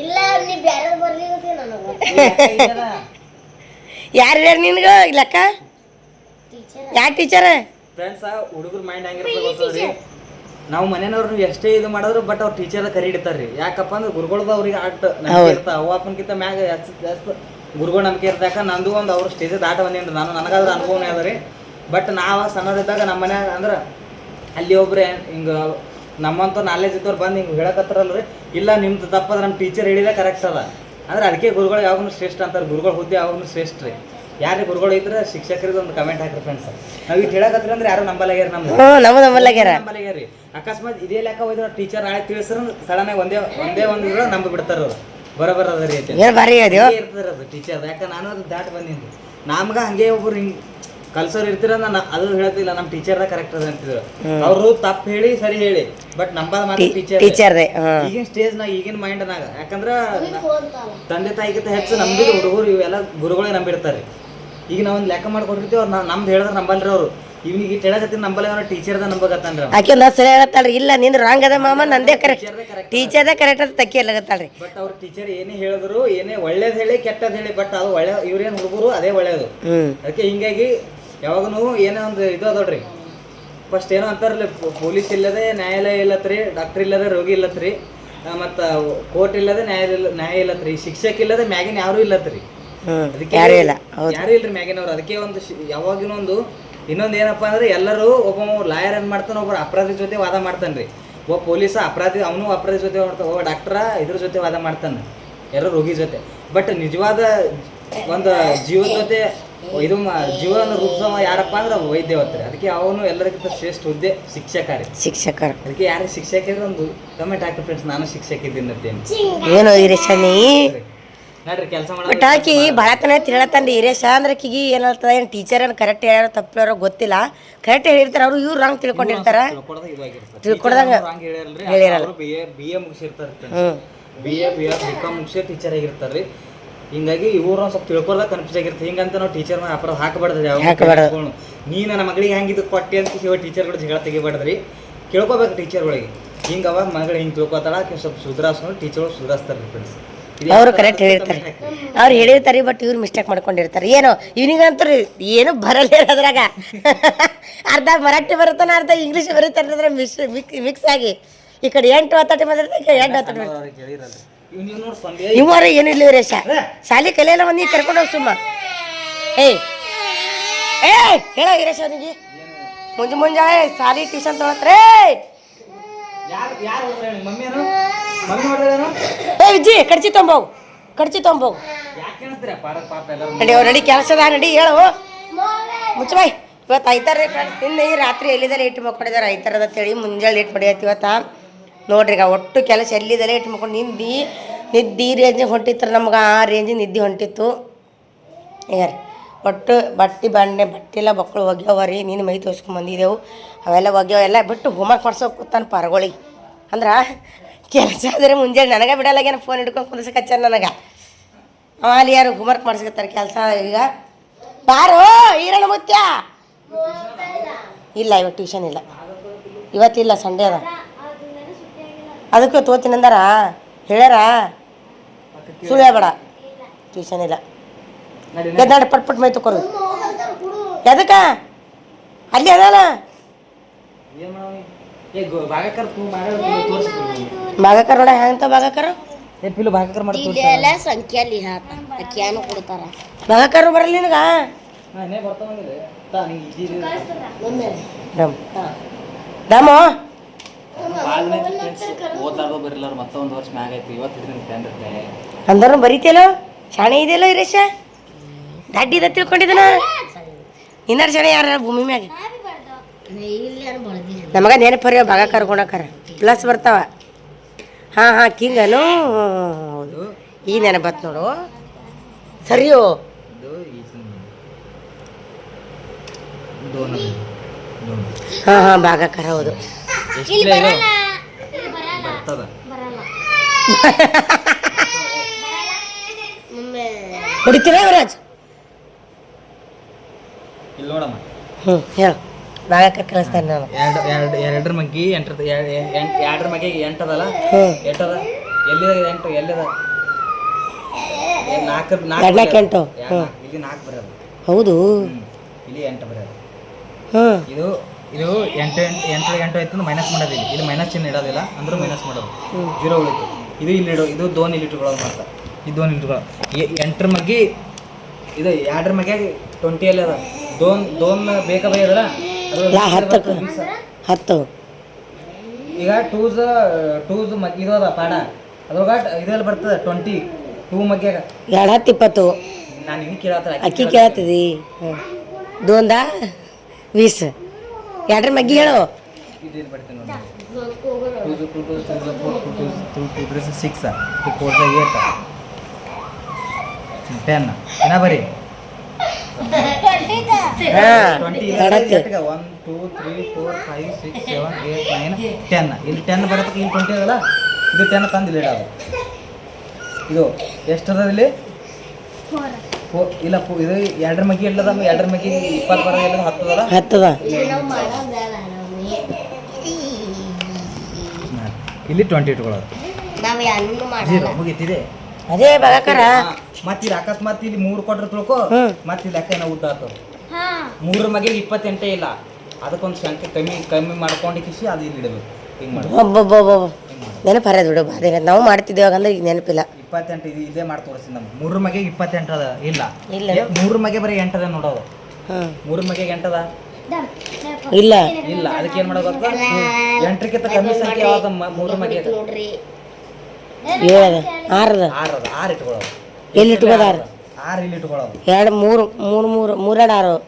ಇಲ್ಲ ನೀ ಬ್ಯಾರೆ ಬರ್ಲಿಕ್ಕೆ ನನಗೆ ಯಾರು ಹೇಳಿ ನಿನ್ಗ ಲೆಕ್ಕ ಯಾವ ಟೀಚರ್ ಫ್ರೆಂಡ್ಸ್ ಹುಡುಗರ ಮೈಂಡ್ ಹೆಂಗಿರ್ತದೆ ಗೊತ್ತದ್ರಿ ನಾವು ಮನೆಯವ್ರು ಎಷ್ಟೇ ಇದು ಮಾಡಿದ್ರು ಬಟ್ ಅವ್ರ ಟೀಚರ್ ಕರಿ ಹಿಡಿತಾರ್ರಿ ಯಾಕಪ್ಪ ಅಂದ್ರೆ ಗುರುಗಳದ ಅವ್ರಿಗೆ ಆಟ ನಂಬಿಕೆ ಇರ್ತ ಅವ್ವ ಅಪ್ಪನಕಿಂತ ಮ್ಯಾಗ ಜಾಸ್ತಿ ಗುರುಗಳು ನಂಬಿಕೆ ಇರ್ತಾಕ ನಂದು ಒಂದು ಅವ್ರ ಸ್ಟೇಜ್ ದಾಟ ಬಂದೇನ್ರಿ ನನಗಾದ್ರ ಅನುಭವನೇ ಅದ ರೀ ಬಟ್ ನಾವು ಸಣ್ಣದಿದ್ದಾಗ ನಮ್ಮ ಮನ್ಯಾಗ ಅಂದ್ರೆ ಅಲ್ಲಿ ಒಬ್ರೆ ಹಿಂಗೆ ನಮ್ಮಂತ ನಾಲೆಜ್ ಇದ್ದವ್ರು ಬಂದು ಹಿಂಗೆ ಹೇಳಕತ್ತಾರಲ್ರಿ ಇಲ್ಲ ನಿಮ್ದು ತಪ್ಪದ ನಮ್ಮ ಟೀಚರ್ ಹೇಳಿದೆ ಕರೆಕ್ಟ್ ಅದ ಅಂದ್ರೆ ಅದಕ್ಕೆ ಗುರುಗಳು ಯಾವಾಗೂ ಶ್ರೇಷ್ಠ ಅಂತಾರೆ ಗುರುಗಳು ಹುದ್ದೆ ಯಾವಾಗೂ ಶ್ರೇಷ್ಠ ರೀ ಯಾರೇ ಗುರುಗಳು ಇದ್ರೆ ಶಿಕ್ಷಕರಿಗೆ ಒಂದು ಕಮೆಂಟ್ ಹಾಕ್ರಿ ಫ್ರೆಂಡ್ಸ್ ನಾವು ಈಗ ಹೇಳಕತ್ರಿ ಅಂದ್ರೆ ಯಾರು ನಂಬಲಾಗ್ಯಾರ ನಂಬಲಾಗ್ಯಾರಿ ಅಕಸ್ಮಾತ್ ಇದೇ ಲೆಕ್ಕ ಹೋಯ್ದ್ರೆ ಟೀಚರ್ ನಾಳೆ ತಿಳಿಸ್ರ ಸಡನ್ ಆಗಿ ಒಂದೇ ಒಂದು ನಂಬಿ ಬಿಡ್ತಾರ ಅವ್ರು ಬರೋಬರ ಅದ ರೀ ಇರ್ತದ ಅದು ಟೀಚರ್ ಯಾಕೆ ನಾನು ಅದು ದಾಟ್ ಬಂದೀನಿ ನಮ್ಗ ಹಂಗೆ ಒಬ್ರು ಹಿಂಗೆ ಕಲ್ಸೋರು ಇರ್ತೀರ ನಾನು ಅದು ಹೇಳ್ತಿಲ್ಲ ನಮ್ಮ ಟೀಚರ್ದ ಕರೆಕ್ಟ್ ಅದ ಅಂತಿದ್ರು ಅವರು ತಪ್ಪು ಹೇಳಿ ಸರಿ ಹೇಳಿ ಬಟ್ ನಂಬದ ಮಾತ್ರ ಟೀಚರ್ ಈಗಿನ ಸ್ಟೇಜ್ನಾಗ ಈಗಿನ ಮೈಂಡ್ನಾಗ ಯಾಕಂದ್ರ ತಂದೆ ತಾಯಿಗಿಂತ ಹೆಚ್ಚು ನಂಬಿದ ಹುಡುಗರು ಇವೆಲ್ಲ ಗುರುಗಳೇ ನಂಬಿರ್ತಾರೆ ಈಗ ನಾವು ಒಂದು ಲೆಕ್ಕ ಮಾಡ್ಕೊಟ್ಟಿರ್ತೀವಿ ಅವ್ರು ನಮ್ದು ಹೇಳಿದ್ರೆ ನಂಬಲ್ರಿ ಅವರು ಇವ್ನಿಗೆ ಇಟ್ಟು ಹೇಳಕತ್ತೀನಿ ನಂಬಲ್ಲ ಅವ್ರ ಟೀಚರ್ದ ನಂಬಕತ್ತಾನ್ರಿ ಆಕೆ ಸರಿ ಹೇಳತ್ತಾಳ್ರಿ ಇಲ್ಲ ನಿನ್ ರಾಂಗ್ ಅದ ಮಾಮ ನಂದೇ ಕರೆಕ್ಟ್ ಟೀಚರ್ದ ಕರೆಕ್ಟ್ ಅಂತ ತಕ್ಕಿ ಹೇಳಕತ್ತಾಳ್ರಿ ಬಟ್ ಅವ್ರ ಟೀಚರ್ ಏನೇ ಹೇಳಿದ್ರು ಏನೇ ಒಳ್ಳೇದ್ ಹೇಳಿ ಕೆಟ್ಟದ್ ಹೇಳಿ ಬಟ್ ಅದು ಒಳ್ಳೆ ಇವ್ರೇನ್ ಹುಡುಗರು ಅದೇ ಒಳ್ಳೇದು ಅದಕ್ಕೆ ಹಿಂಗಾಗಿ ಯಾವಾಗೂ ಏನೋ ಒಂದು ಇದು ಅದೋಡ್ರಿ ಫಸ್ಟ್ ಏನೋ ಅಂತಾರಲ್ಲ ಪೊಲೀಸ್ ಇಲ್ಲದೆ ನ್ಯಾಯಾಲಯ ಇಲ್ಲತ್ರಿ ಡಾಕ್ಟರ್ ಇಲ್ಲದೆ ರೋಗಿ ಇಲ್ಲತ್ರಿ ಮತ್ತು ಕೋರ್ಟ್ ಇಲ್ಲದೆ ನ್ಯಾಯ ಇಲ್ಲತ್ರಿ ಶಿಕ್ಷಕ ಇಲ್ಲದೆ ಮ್ಯಾಗಿನ ಯಾರು ಇಲ್ಲತ್ರಿ ಅದಕ್ಕೆ ಯಾರು ಇಲ್ರಿ ಮ್ಯಾಗಿನವ್ರು ಅದಕ್ಕೆ ಒಂದು ಯಾವಾಗಿನ ಒಂದು ಇನ್ನೊಂದು ಏನಪ್ಪಾ ಅಂದ್ರೆ ಎಲ್ಲರೂ ಒಬ್ಬ ಲಾಯರ್ ಏನ್ ಮಾಡ್ತಾನೆ ಒಬ್ಬ ಅಪರಾಧಿ ಜೊತೆ ವಾದ ಮಾಡ್ತಾನ್ರಿ ಒಬ್ಬ ಪೊಲೀಸ ಅಪರಾಧಿ ಅವನು ಅಪರಾಧಿ ಜೊತೆ ಮಾಡ್ತಾನೆ ಒಬ್ಬ ಡಾಕ್ಟರ ಇದ್ರ ಜೊತೆ ವಾದ ಮಾಡ್ತಾನೆ ಯಾರೋ ರೋಗಿ ಜೊತೆ ಬಟ್ ನಿಜವಾದ ಒಂದು ಜೀವದ ಜೊತೆ ಇದು ಜೀವನ ರೂಪಿಸೋ ಯಾರಪ್ಪ ಅಂದ್ರೆ ವೈದ್ಯವತ್ರಿ ಅದಕ್ಕೆ ಅವನು ಎಲ್ಲರಿಗಿಂತ ಶ್ರೇಷ್ಠ ಹುದ್ದೆ ಶಿಕ್ಷಕರ ಅದಕ್ಕೆ ಯಾರು ಶಿಕ್ಷಕ ಒಂದು ಕಮೆಂಟ್ ಹಾಕಿ ಫ್ರೆಂಡ್ಸ್ ನಾನು ಶಿಕ್ಷಕ ಇದ್ದೀನಿ ಅಂತೇನು ಏನು ಹಿರೇಶನಿ ನೋಡ್ರಿ ಕೆಲಸ ಬಟ್ ಆಕಿ ಭಾಳ ತನ ಹೇಳತ್ತಂడి ಹಿರೇಶ ಅಂದ್ರೆ ಆಕಿಗೆ ಏನಲ್ತದ ಏನು ಟೀಚರ್ ಏನು ಕರೆಕ್ಟ್ ಹೇಳ್ಯಾರೋ ತಪ್ಪು ಹೇಳೋ ಗೊತ್ತಿಲ್ಲ ಕರೆಕ್ಟ್ ಹೇಳಿರ್ತಾರ ಅವ್ರು ಇವ್ರು ರಾಂಗ್ ತಿಳ್ಕೊಂಡಿರ್ತಾರ ತಿಳ್ಕೊಡ್ದಂಗ ಹೇಳಿರಲ್ಲ ಬಿ ಎ ಮುಗಿಸಿರ್ತಾರೆ BCom ಮುಗಿಸಿ ಟೀಚರ್ ಆಗಿರ್ತಾರ್ರಿ ಹಿಂಗಾಗಿ ಇವ್ರು ಸ್ವಲ್ಪ ತಿಳ್ಕೊಳ್ದಾಗ ಕನ್ಫ್ಯೂಸ್ ಆಗಿರುತ್ತೆ ಹಿಂಗಂತ ನಾವು ಟೀಚರ್ ಅಪರಾಧ ಹಾಕಬಾರ್ದ್ರಿ ಯಾವ ನೀ ನನ್ನ ಮಗಳಿಗೆ ಹೆಂಗಿದ್ದು ಕೊಟ್ಟೆ ಅಂತ ಟೀಚರ್ಗಳು ಜಗಳ ತೆಗಿಬಾರ್ದ್ರಿ ಕೇಳ್ಕೊಬೇಕು ಟೀಚರ್ಗಳಿಗೆ ಹಿಂಗೆ ಅವಾಗ ಮಗಳು ಹಿಂಗೆ ತಿಳ್ಕೊತಾಳ ಸ್ವಲ್ಪ ಸುಧಾರಿಸ್ಕೊಂಡು ಟೀಚರ್ಗಳು ಸುಧಾರಿಸ್ತಾರೆ ಫ್ರೆಂಡ್ಸ್ ಅವರು ಕರೆಕ್ಟ್ ಹೇಳಿರ್ತಾರೆ ಅವ್ರು ಹೇಳಿರ್ತಾರೆ ಬಟ್ ಇವ್ರು ಮಿಸ್ಟೇಕ್ ಮಾಡ್ಕೊಂಡಿರ್ತಾರೆ ಏನೋ ಇವನಿಗಂತೂ ಏನು ಬರಲ್ಲ ಅದ್ರಾಗ ಅರ್ಧ ಮರಾಠಿ ಬರುತ್ತಾನ ಅರ್ಧ ಇಂಗ್ಲೀಷ್ ಬರುತ್ತಾನೆ ಮಿಕ್ಸ್ ಆಗಿ ಈ ಕಡೆ 8 ಒತ್ತಟಿ ಬಂದಿರ್ತಾರೆ 8 ಒತ್ತಟಿ ಇವರ ಏನಿಲ್ಲ ರೇಷ ಸಾಲಿ ಕಲಿಯಲ್ಲ ಮಂದಿ ಕರ್ಕೊಂಡು ಹೋಗಿ ಸುಮ್ಮ ಏಯ್ ಹೇಳ ಹಿರೇಶ ಅವನಿಗೆ ಮುಂಜಾನೆ ಸಾಲಿ ಟ್ಯೂಷನ್ ತೊಗೊಳತ್ರೆ ಏ ವಿಜಿ ಕಡ್ಚಿ ತೊಂಬೋಗು ನಡಿ ಅವ್ರು ನಡಿ ಕೆಲಸದ ನಡಿ ಹೇಳು ಮುಚ್ಚಬಾಯ್ ಇವತ್ತು ಐತಾರ ಫ್ರೆಂಡ್ಸ್ ನಿನ್ನೆ ರಾತ್ರಿ ಎಲ್ಲಿದೆ ಲೇಟ್ ಮಕ್ಕೊಂಡಿದ್ದಾರೆ ಐತಾರದ ಅಂತೇಳಿ ಮುಂಜಾನೆ ಲೇಟ್ ಮಾಡಿಯತ್ತು ಇವತ್ತು ನೋಡ್ರಿ ಈಗ ಒಟ್ಟು ಕೆಲಸ ಎಲ್ಲಿದೆ ಲೇಟ್ ಮಾಡ್ಕೊಂಡು ನಿದ್ದೆ ರೇಂಜಿಗೆ ಹೊಂಟಿತ್ತು ನಮ್ಗೆ ಆ ರೇಂಜಿಗೆ ನಿದ್ದೆ ಹೊಂಟಿತ್ತು ಈಗ ಒಟ್ಟು ಬಟ್ಟೆಲ್ಲ ಮಕ್ಕಳು ಒಗ್ಯಾವ ರೀ ನೀನು ಮೈ ತೋರಿಸ್ಕೊಂಡು ಬಂದಿದ್ದೆವು ಅವೆಲ್ಲ ಒಗ್ಯಾವ ಎಲ್ಲ ಬಿಟ್ಟು ಹೋಮ್ವರ್ಕ್ ಮಾಡ್ಸೋಕೆ ಕೂತಾನೆ ಪಾರಗಳಿಗೆ ಅಂದ್ರೆ ಕೆಲಸ ಆದರೆ ಮುಂಜಾನೆ ನನಗೆ ಬಿಡಲ್ಲಾಗೇನು ಫೋನ್ ಹಿಡ್ಕೊಂಡು ಕುಂದಿಸಕಚ್ಚಾರ ನನಗೆ ಅಲ್ಲಿ ಯಾರು ಹೋಮ್ವರ್ಕ್ ಮಾಡಿಸ್ಕೊತಾರೆ ಕೆಲಸ ಈಗ ಬಾರೋ ಈರಣ್ಣ ಮುತ್ಯ ಇಲ್ಲ ಇವತ್ತು ಟ್ಯೂಷನ್ ಇಲ್ಲ ಇವತ್ತಿಲ್ಲ ಸಂಡೇ ಅದ ಅದಕ್ಕೆ ತೋತೀನಿ ಅಂದಾರ ಹೇಳ್ಯಾರ ಸುಳ್ಳು ಹೇಳ್ಬೇಡ ಟ್ಯೂಷನ್ ಇಲ್ಲ ಎದ್ದಾಡಿ ಪಟ್ ಮೈ ತಕೋರು ಎದಕ್ಕೆ ಅಲ್ಲಿ ಅದಲ್ಲ ಭಾಗಕರ್ ನೋಡ ಹೆಂಗಂತ ಭಾಗಕರ್ ಸಂಖ್ಯೆಯಲ್ಲಿ ಭಾಗಕರು ಬರಲ್ಲ ನಿನಗ ನಾನೇ ಬರ್ತಾ ಬಂದಿಲ್ಲ ತಾ ನಿಂಗೆ ಇದ್ದೀರಿ ದಮೋ ಓದ್ಲಾರ್ದು ಬರಿಲ್ಲ ಮತ್ತೊಂದು ವರ್ಷ ಮ್ಯಾಗ ಐತಿ ಇವತ್ತು ಹಿಡಿದಿನ ಪ್ಲಾನ್ ಇರುತ್ತೆ ಅಂದ್ರೂ ಬರೀತಿಯಲ್ಲೋ ಶಾಣೆ ಇದೆಯಲ್ಲೋ ಇರೇಶ ದಡ್ಡಿದ ತಿಳ್ಕೊಂಡಿದ್ದನ ಇನ್ನಾರು ಶಾಣೆ ಯಾರ ಭೂಮಿ ಮ್ಯಾಗ ನಮಗ ನೆನಪರಿ ಭಾಗ ಕರ್ಕೊಂಡಕ್ಕಾರ ಪ್ಲಸ್ ಬರ್ತಾವ ಹಾಂ ಹಾಂ ಕಿಂಗನು ಹೌದು ಈಗ ನೆನಪು ಬತ್ತು ನೋಡು ಸರಿಯೋ ಹಾಂ ಹಾಂ ಭಾಗಕಾರ ಹೌದು ಬರ್ತದ ಹೊಡಿತೀರ ಯುವರಾಜ್ ಇಲ್ಲಿ ನೋಡಮ್ಮ ಹೇಳು ಭಾಗಕಾರ ಕಳಿಸ್ತಾನೆ ನಾನು ಎರಡರ ಮಗ್ಗಿ ಎರಡರ ಮಗೆ ಎಂಟದಲ್ಲ ಎಂಟದ ಎಲ್ಲಿದ ಎಂಟು ಎಲ್ಲಿದ ನಾಲ್ಕು ಎಂಟು ಇಲ್ಲಿ ನಾಲ್ಕು ಬರೋದು ಹೌದು ಇಲ್ಲಿ ಎಂಟು ಬರೋದು ಹಾಂ ಇದು ಇದು ಎಂಟು ಆಯ್ತು ಮೈನಸ್ ಮಾಡೋದಿಲ್ಲ ಇಲ್ಲಿ ಮೈನಸ್ ಚಿಹ್ನೆ ಇಡೋದಿಲ್ಲ ಅಂದ್ರೆ ಮೈನಸ್ ಮಾಡೋದು ಜೀರೋ ಉಳಿತು ಇದು ಇಲ್ಲಿ ಇಡೋ ಇದು ದೋನ್ ಇಲ್ಲಿ ಇಟ್ಕೊಳ್ಳೋದು ಮಾತ್ರ ಇದು ದೋನ್ ಇಟ್ಕೊಳ್ಳೋದು ಎಂಟರ ಮಗ್ಗಿ ಇದು ಎರಡರ ಮಗೆ 20 ಅಲ್ಲಿ ಅದ ದೋನ್ ಬೇಕಾ ಬೈಯದಲ್ಲ ಹತ್ತು ಈಗ ಟೂಸ್ ಇದು ಅದ ಪಾಡ ಅದ್ರೊಳಗ ಇದೆಲ್ಲ ಬರ್ತದೆ 20 2 ಮಗ್ಯಾಗ 2 10 20 ನಾನು ಹಿಂಗೆ ಕೇಳತ್ತ ಅಕ್ಕಿ ಕೇಳತ್ತದಿ ಹಾಂ ದೋಂದ 20 ಎರಡರ ಮಗ್ಗಿ ಹೇಳು ಇದು ಬರ್ತೇನೆ ನೋಡಿ 2 6 4 8 10 ಏನ ಬರೀ 1 2 3 4 5 6 7 8 9 10 ಇಲ್ಲಿ 10 ಬರತ್ತಕ್ಕೆ ಇಲ್ಲಿ 20 ಅದಲ್ಲ ಇದು 10 ತಂದಿಲ್ಲ ಇಡೋದು ಇದು ಎಷ್ಟದ ಇಲ್ಲಿ ಇಲ್ಲ ಇದು ಎರಡರ ಮಗ್ಗಿ ಇಲ್ಲದ ಎರಡರ ಮಗ್ಗಿ 20 ಬರೋದು ಎಲ್ಲ 10 ಅದಲ್ಲ 10 ಅದ ಇಲ್ಲಿ 20 ಇಟ್ಕೊಳ್ಳೋದು ಜೀರೋ ಮುಗೀತಿದೆ ಅದೇ ಭಾಗಕಾರ ಮತ್ತೆ ಇಲ್ಲಿ ಅಕಸ್ಮಾತ್ ಇಲ್ಲಿ 3 ಕೊಟ್ರೆ ತಿಳ್ಕೊ ಮತ್ತೆ ಇಲ್ಲಿ ಲೆಕ್ಕ ಏನೋ ಉದ್ದ ಆಗ್ತದೆ 3 ಮಗೆ 28 ಇಲ್ಲ ಅದಕ್ಕೊಂದು ಸಂಖ್ಯೆ ಕಮ್ಮಿ ಮಾಡ್ಕೊಂಡು ಕಿಸಿ ಅದು ಇಲ್ಲಿ ಇಡಬೇಕು ಹಿಂಗೆ ಮಾಡಿ ಒಬ್ಬೊಬ್ಬೊಬ್ಬ ನೆನಪು ಹರಿಯೋದು ಬಿಡು ಬಾಧೆ ನಾವು ಮಾಡ್ತಿದ್ದೇವೆ ಅಂದ್ರೆ ಈಗ ನೆನಪಿಲ್ಲ 28 ಇದು ಇದೇ ಮಾಡಿ ತೋರಿಸಿ ನಮ್ಗೆ 3 ಮಗೆ 28 ಅದ ಇಲ್ಲ ಇಲ್ಲ 3 ಮಗೆ ಬರೀ 8 ಅದ ನೋಡೋದು ಹಾಂ 3 ಮಗೆ 8 ಅದ ಇಲ್ಲ ಇಲ್ಲ ಅದಕ್ಕೆ ಏನು ಮಾಡೋದು ಗೊತ್ತಾ 8ಕ್ಕಿಂತ ಕಮ್ಮಿ ಸಂಖ್ಯೆ ಯಾವ್ದು 3 ಮಗೆ 7 ಅದ 6 ಅದ 6 ಇಟ್ಕೊಳ್ಳೋದು ಎಲ್ಲಿ ಇಟ್ಕೋದು 6 ಇಲ್ಲಿ ಇಟ್ಕೊಳ್ಳೋದು 2 3 3 3 2 6